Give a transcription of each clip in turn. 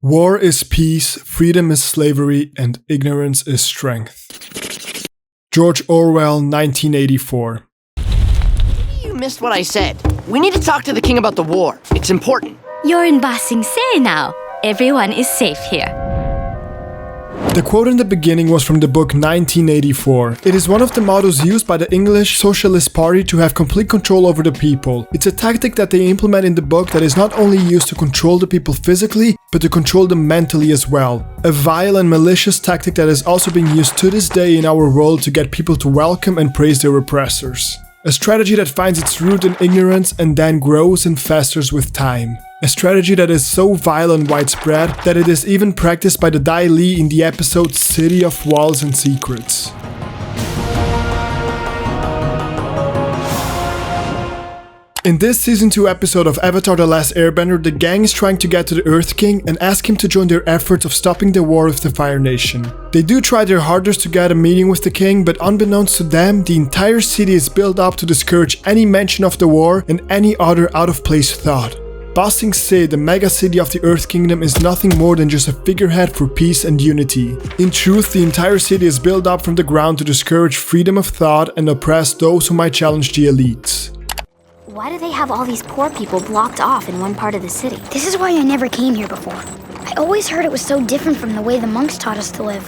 War is peace, freedom is slavery, and ignorance is strength. George Orwell, 1984. Maybe you missed what I said. We need to talk to the king about the war. It's important. You're in Ba Sing Se now. Everyone is safe here. The quote in the beginning was from the book 1984. It is one of the mottos used by the English Socialist Party to have complete control over the people. It's a tactic that they implement in the book that is not only used to control the people physically, but to control them mentally as well. A vile and malicious tactic that is also being used to this day in our world to get people to welcome and praise their oppressors. A strategy that finds its root in ignorance and then grows and festers with time. A strategy that is so vile and widespread that it is even practiced by the Dai Li in the episode City of Walls and Secrets. In this Season 2 episode of Avatar The Last Airbender, the gang is trying to get to the Earth King and ask him to join their efforts of stopping the war with the Fire Nation. They do try their hardest to get a meeting with the king, but unbeknownst to them, the entire city is built up to discourage any mention of the war and any other out-of-place thought. Ba Sing Se, the mega city of the Earth Kingdom, is nothing more than just a figurehead for peace and unity. In truth, the entire city is built up from the ground to discourage freedom of thought and oppress those who might challenge the elites. Why do they have all these poor people blocked off in one part of the city? This is why I never came here before. I always heard it was so different from the way the monks taught us to live.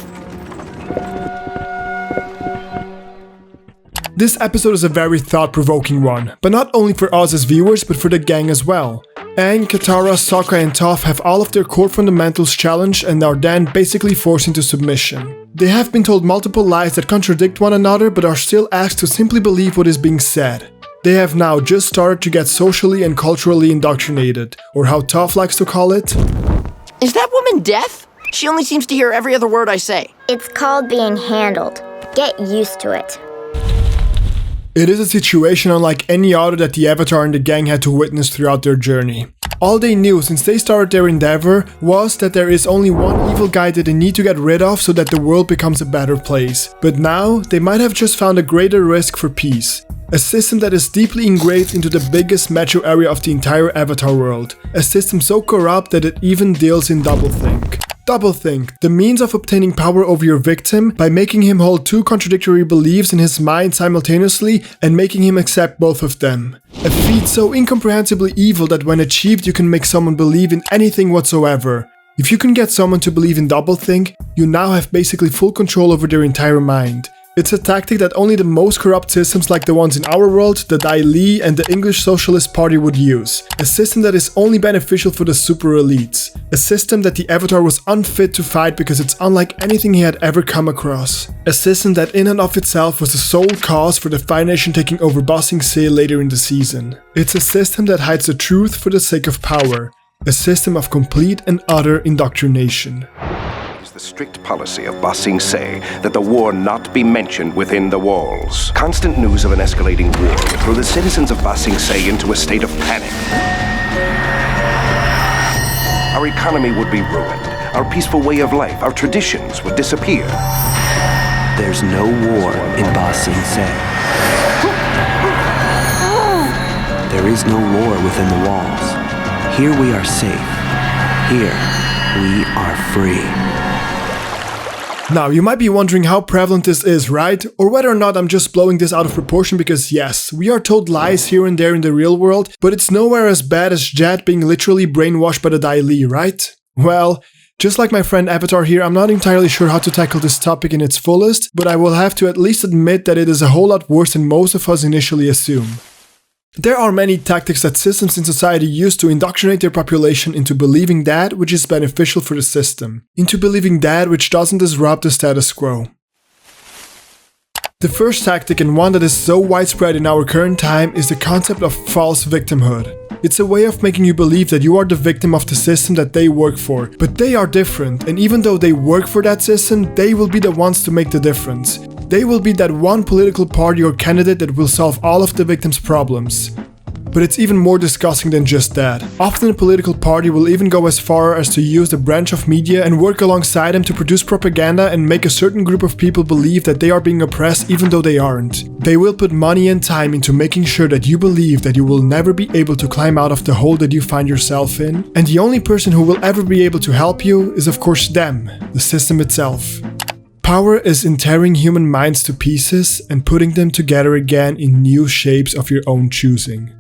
This episode is a very thought-provoking one, but not only for us as viewers, but for the gang as well. Aang, Katara, Sokka and Toph have all of their core fundamentals challenged and are then basically forced into submission. They have been told multiple lies that contradict one another, but are still asked to simply believe what is being said. They have now just started to get socially and culturally indoctrinated, or how Toph likes to call it. Is that woman deaf? She only seems to hear every other word I say. It's called being handled. Get used to it. It is a situation unlike any other that the Avatar and the gang had to witness throughout their journey. All they knew since they started their endeavor was that there is only one evil guy that they need to get rid of so that the world becomes a better place. But now, they might have just found a greater risk for peace. A system that is deeply engraved into the biggest metro area of the entire Avatar world. A system so corrupt that it even deals in doublethink. Doublethink, the means of obtaining power over your victim by making him hold two contradictory beliefs in his mind simultaneously and making him accept both of them. A feat so incomprehensibly evil that when achieved you can make someone believe in anything whatsoever. If you can get someone to believe in doublethink, you now have basically full control over their entire mind. It's a tactic that only the most corrupt systems like the ones in our world, the Dai Li and the English Socialist Party would use. A system that is only beneficial for the super elites. A system that the Avatar was unfit to fight because it's unlike anything he had ever come across. A system that in and of itself was the sole cause for the Fire Nation taking over Ba Sing Se later in the season. It's a system that hides the truth for the sake of power. A system of complete and utter indoctrination. The strict policy of Ba Sing Se that the war not be mentioned within the walls. Constant news of an escalating war threw the citizens of Ba Sing Se into a state of panic. Our economy would be ruined. Our peaceful way of life, our traditions would disappear. There's no war in Ba Sing Se. There is no war within the walls. Here we are safe. Here we are free. Now, you might be wondering how prevalent this is, right? Or whether or not I'm just blowing this out of proportion because yes, we are told lies here and there in the real world, but it's nowhere as bad as Jet being literally brainwashed by the Dai Li, right? Well, just like my friend Avatar here, I'm not entirely sure how to tackle this topic in its fullest, but I will have to at least admit that it is a whole lot worse than most of us initially assume. There are many tactics that systems in society use to indoctrinate their population into believing that which is beneficial for the system, into believing that which doesn't disrupt the status quo. The first tactic, and one that is so widespread in our current time, is the concept of false victimhood. It's a way of making you believe that you are the victim of the system that they work for, but they are different, and even though they work for that system, they will be the ones to make the difference. They will be that one political party or candidate that will solve all of the victim's problems. But it's even more disgusting than just that. Often a political party will even go as far as to use the branch of media and work alongside them to produce propaganda and make a certain group of people believe that they are being oppressed even though they aren't. They will put money and time into making sure that you believe that you will never be able to climb out of the hole that you find yourself in, and the only person who will ever be able to help you is of course them, the system itself. Power is in tearing human minds to pieces and putting them together again in new shapes of your own choosing.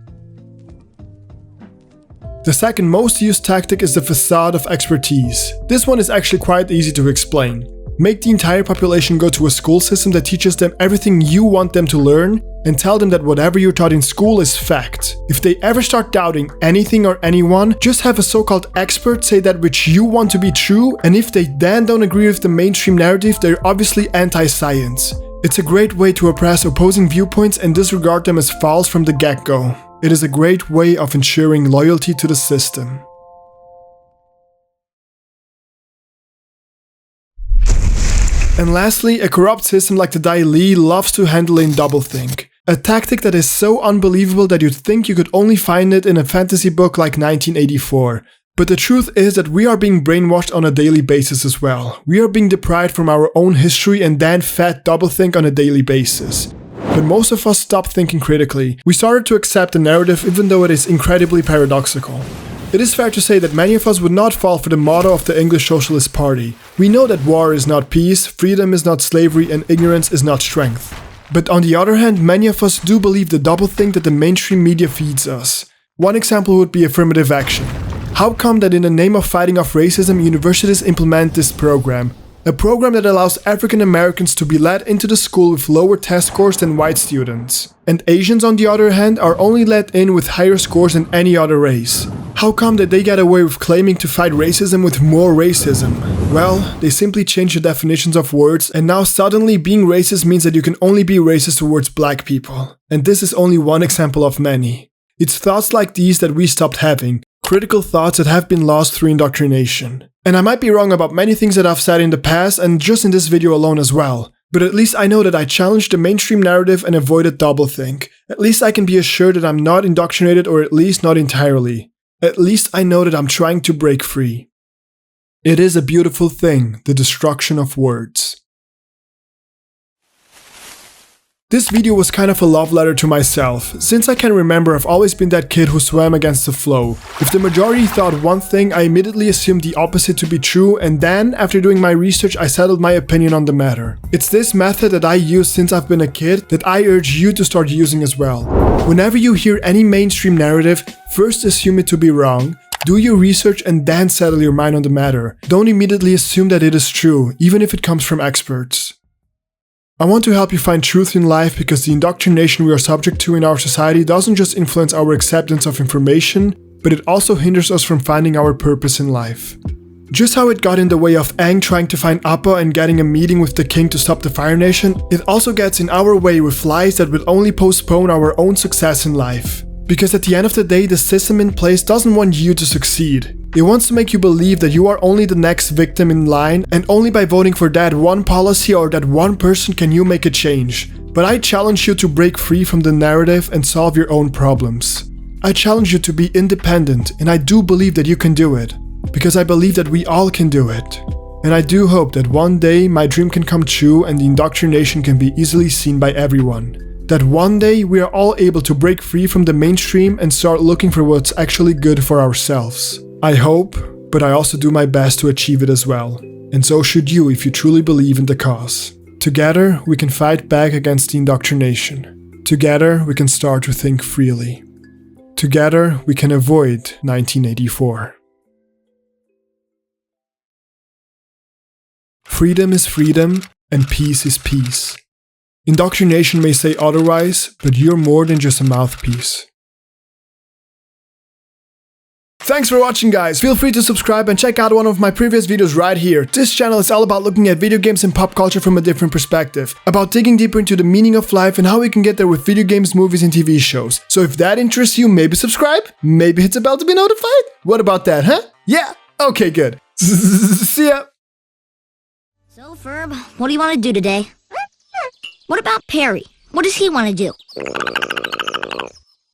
The second most used tactic is the facade of expertise. This one is actually quite easy to explain. Make the entire population go to a school system that teaches them everything you want them to learn and tell them that whatever you're taught in school is fact. If they ever start doubting anything or anyone, just have a so-called expert say that which you want to be true, and if they then don't agree with the mainstream narrative, they're obviously anti-science. It's a great way to oppress opposing viewpoints and disregard them as false from the get-go. It is a great way of ensuring loyalty to the system. And lastly, a corrupt system like the Dai Li loves to handle in doublethink. A tactic that is so unbelievable that you'd think you could only find it in a fantasy book like 1984. But the truth is that we are being brainwashed on a daily basis as well. We are being deprived from our own history and then fed doublethink on a daily basis. But most of us stopped thinking critically. We started to accept the narrative even though it is incredibly paradoxical. It is fair to say that many of us would not fall for the motto of the English Socialist Party. We know that war is not peace, freedom is not slavery, and ignorance is not strength. But on the other hand, many of us do believe the doublethink that the mainstream media feeds us. One example would be affirmative action. How come that in the name of fighting off racism, universities implement this program? A program that allows African Americans to be let into the school with lower test scores than white students. And Asians, on the other hand, are only let in with higher scores than any other race. How come that they get away with claiming to fight racism with more racism? Well, they simply change the definitions of words, and now suddenly being racist means that you can only be racist towards black people. And this is only one example of many. It's thoughts like these that we stopped having, critical thoughts that have been lost through indoctrination. And I might be wrong about many things that I've said in the past and just in this video alone as well. But at least I know that I challenged the mainstream narrative and avoided doublethink. At least I can be assured that I'm not indoctrinated, or at least not entirely. At least I know that I'm trying to break free. It is a beautiful thing, the destruction of words. This video was kind of a love letter to myself. Since I can remember, I've always been that kid who swam against the flow. If the majority thought one thing, I immediately assumed the opposite to be true, and then, after doing my research, I settled my opinion on the matter. It's this method that I used since I've been a kid that I urge you to start using as well. Whenever you hear any mainstream narrative, first assume it to be wrong, do your research and then settle your mind on the matter. Don't immediately assume that it is true, even if it comes from experts. I want to help you find truth in life because the indoctrination we are subject to in our society doesn't just influence our acceptance of information, but it also hinders us from finding our purpose in life. Just how it got in the way of Aang trying to find Appa and getting a meeting with the king to stop the Fire Nation, it also gets in our way with lies that will only postpone our own success in life. Because at the end of the day, the system in place doesn't want you to succeed. It wants to make you believe that you are only the next victim in line, and only by voting for that one policy or that one person can you make a change. But I challenge you to break free from the narrative and solve your own problems. I challenge you to be independent, and I do believe that you can do it. Because I believe that we all can do it. And I do hope that one day my dream can come true and the indoctrination can be easily seen by everyone. That one day we are all able to break free from the mainstream and start looking for what's actually good for ourselves. I hope, but I also do my best to achieve it as well. And so should you if you truly believe in the cause. Together we can fight back against the indoctrination. Together we can start to think freely. Together we can avoid 1984. Freedom is freedom, and peace is peace. Indoctrination may say otherwise, but you're more than just a mouthpiece. Thanks for watching, guys. Feel free to subscribe and check out one of my previous videos right here. This channel is all about looking at video games and pop culture from a different perspective, about digging deeper into the meaning of life and how we can get there with video games, movies, and TV shows. So if that interests you, maybe subscribe, maybe hit the bell to be notified. What about that, huh? Yeah? Okay, good. See ya! So, Ferb, what do you want to do today? What about Perry? What does he want to do?